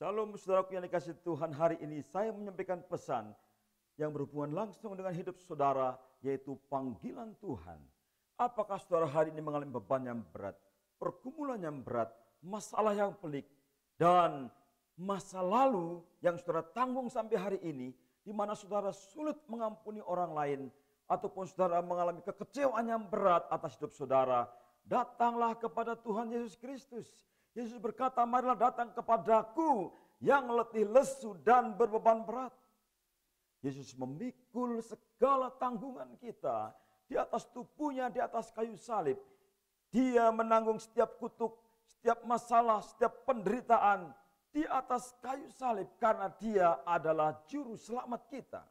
Shalom saudaraku yang dikasihi Tuhan, hari ini saya menyampaikan pesan yang berhubungan langsung dengan hidup saudara, yaitu panggilan Tuhan. Apakah saudara hari ini mengalami beban yang berat, pergumulan yang berat, masalah yang pelik, dan masa lalu yang saudara tanggung sampai hari ini, di mana saudara sulit mengampuni orang lain, ataupun saudara mengalami kekecewaan yang berat atas hidup saudara, datanglah kepada Tuhan Yesus Kristus. Yesus berkata, marilah datang kepadaku yang letih lesu dan berbeban berat. Yesus memikul segala tanggungan kita di atas tubuhnya, di atas kayu salib. Dia menanggung setiap kutuk, setiap masalah, setiap penderitaan di atas kayu salib karena dia adalah juru selamat kita.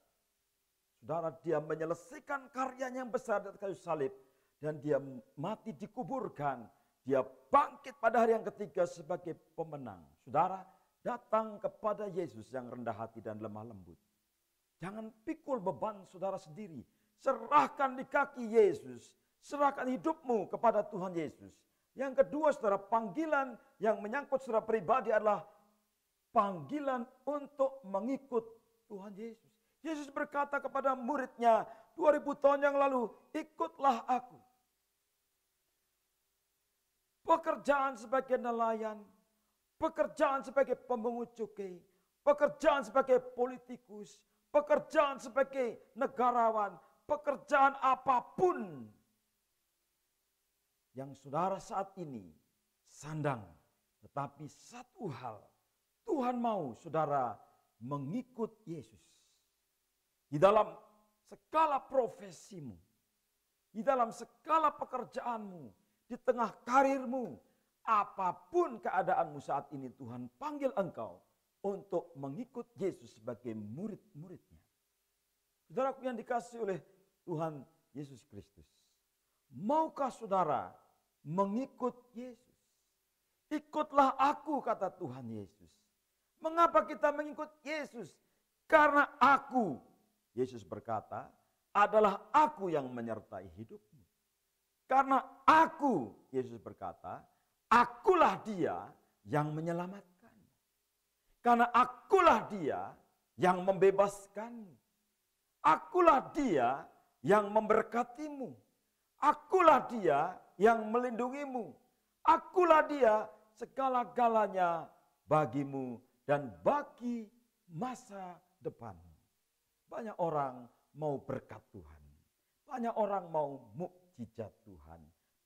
Saudara, dia menyelesaikan karyanya yang besar di atas kayu salib dan dia mati dikuburkan. Dia bangkit pada hari yang ketiga sebagai pemenang. Saudara, datang kepada Yesus yang rendah hati dan lemah lembut. Jangan pikul beban saudara sendiri. Serahkan di kaki Yesus. Serahkan hidupmu kepada Tuhan Yesus. Yang kedua, saudara, panggilan yang menyangkut saudara pribadi adalah panggilan untuk mengikut Tuhan Yesus. Yesus berkata kepada muridnya 2000 tahun yang lalu, ikutlah aku. Pekerjaan sebagai nelayan, pekerjaan sebagai pemungut cukai, pekerjaan sebagai politikus, pekerjaan sebagai negarawan, pekerjaan apapun yang saudara saat ini sandang. Tetapi satu hal, Tuhan mau saudara mengikut Yesus. Di dalam segala profesimu, di dalam segala pekerjaanmu, di tengah karirmu, apapun keadaanmu saat ini, Tuhan panggil engkau untuk mengikut Yesus sebagai murid-muridnya. Saudaraku yang dikasihi oleh Tuhan Yesus Kristus, maukah saudara mengikut Yesus? Ikutlah aku, kata Tuhan Yesus. Mengapa kita mengikut Yesus? Karena aku, Yesus berkata, adalah aku yang menyertai hidupmu. Karena aku, Yesus berkata, akulah dia yang menyelamatkan. Karena akulah dia yang membebaskanmu. Akulah dia yang memberkatimu. Akulah dia yang melindungimu. Akulah dia segala-galanya bagimu dan bagi masa depanmu. Banyak orang mau berkat Tuhan. Banyak orang mau mukjizat Tuhan.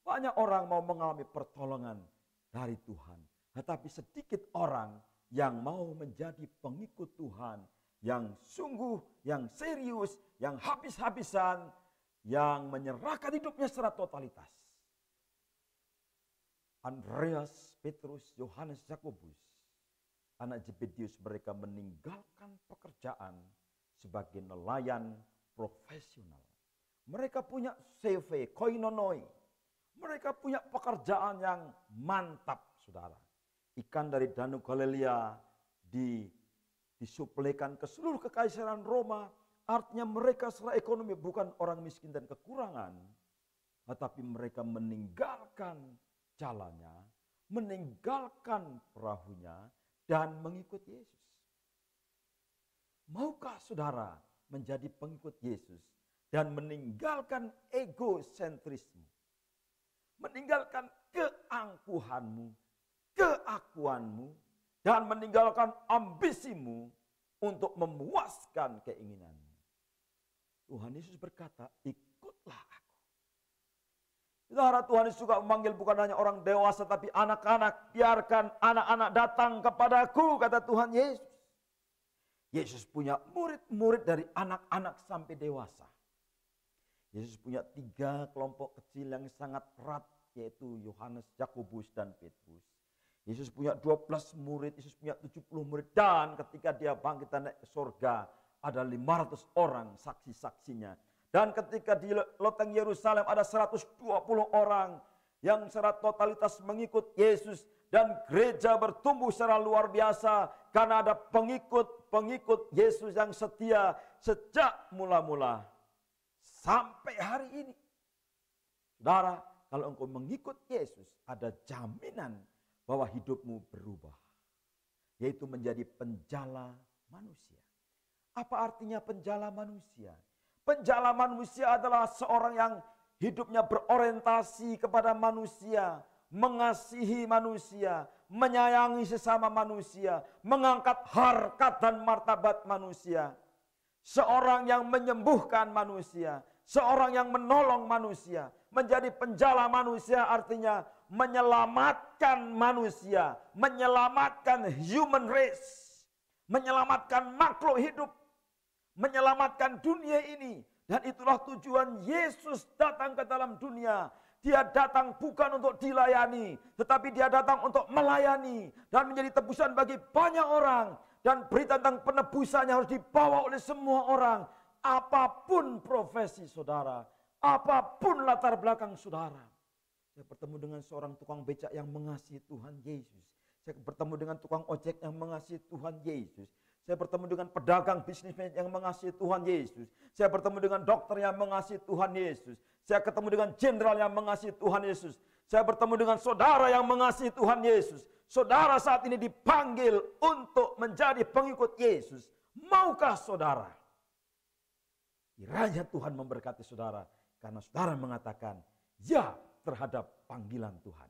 Banyak orang mau mengalami pertolongan dari Tuhan. Tetapi sedikit orang yang mau menjadi pengikut Tuhan. Yang sungguh, yang serius, yang habis-habisan. Yang menyerahkan hidupnya secara totalitas. Andreas, Petrus, Yohanes, Yakobus, anak Zebedius, mereka meninggalkan pekerjaan sebagai nelayan profesional. Mereka punya CV, koinonoi. Mereka punya pekerjaan yang mantap, saudara. Ikan dari Danau Galilea disuplaikan ke seluruh kekaisaran Roma. Artinya mereka secara ekonomi bukan orang miskin dan kekurangan. Tetapi mereka meninggalkan jalannya, meninggalkan perahunya, dan mengikut Yesus. Maukah saudara menjadi pengikut Yesus? Dan meninggalkan egosentrismu. Meninggalkan keangkuhanmu, keakuanmu, dan meninggalkan ambisimu untuk memuaskan keinginanmu. Tuhan Yesus berkata, ikutlah aku. Saudara, Tuhan Yesus juga memanggil bukan hanya orang dewasa, tapi anak-anak. Biarkan anak-anak datang kepadaku, kata Tuhan Yesus. Yesus punya murid-murid dari anak-anak sampai dewasa. Yesus punya 3 kelompok kecil yang sangat erat, yaitu Yohanes, Yakobus, dan Petrus. Yesus punya 12 murid, Yesus punya 70 murid, dan ketika dia bangkit dan naik ke surga, ada 500 orang saksi-saksinya. Dan ketika di loteng Yerusalem ada 120 orang yang secara totalitas mengikut Yesus, dan gereja bertumbuh secara luar biasa karena ada pengikut Yesus yang setia sejak mula-mula. Sampai hari ini. Saudara, kalau engkau mengikut Yesus, ada jaminan bahwa hidupmu berubah. yaitu menjadi penjala manusia. Apa artinya penjala manusia? Penjala manusia adalah seorang yang hidupnya berorientasi kepada manusia, mengasihi manusia, menyayangi sesama manusia, mengangkat harkat dan martabat manusia. Seorang yang menyembuhkan manusia, seorang yang menolong manusia. Menjadi penjala manusia artinya menyelamatkan manusia, menyelamatkan human race, menyelamatkan makhluk hidup, menyelamatkan dunia ini. Dan itulah tujuan Yesus datang ke dalam dunia. Dia datang bukan untuk dilayani, tetapi dia datang untuk melayani dan menjadi tebusan bagi banyak orang. Dan berita tentang penebusannya harus dibawa oleh semua orang. Apapun profesi saudara, apapun latar belakang saudara. Saya bertemu dengan seorang tukang becak yang mengasihi Tuhan Yesus. Saya bertemu dengan tukang ojek yang mengasihi Tuhan Yesus. Saya bertemu dengan pedagang bisnismen yang mengasihi Tuhan Yesus. Saya bertemu dengan dokter yang mengasihi Tuhan Yesus. Saya ketemu dengan jenderal yang mengasihi Tuhan Yesus. Saya bertemu dengan saudara yang mengasihi Tuhan Yesus. Saudara saat ini dipanggil untuk menjadi pengikut Yesus. Maukah saudara? Kiranya Tuhan memberkati saudara. Karena saudara mengatakan ya terhadap panggilan Tuhan.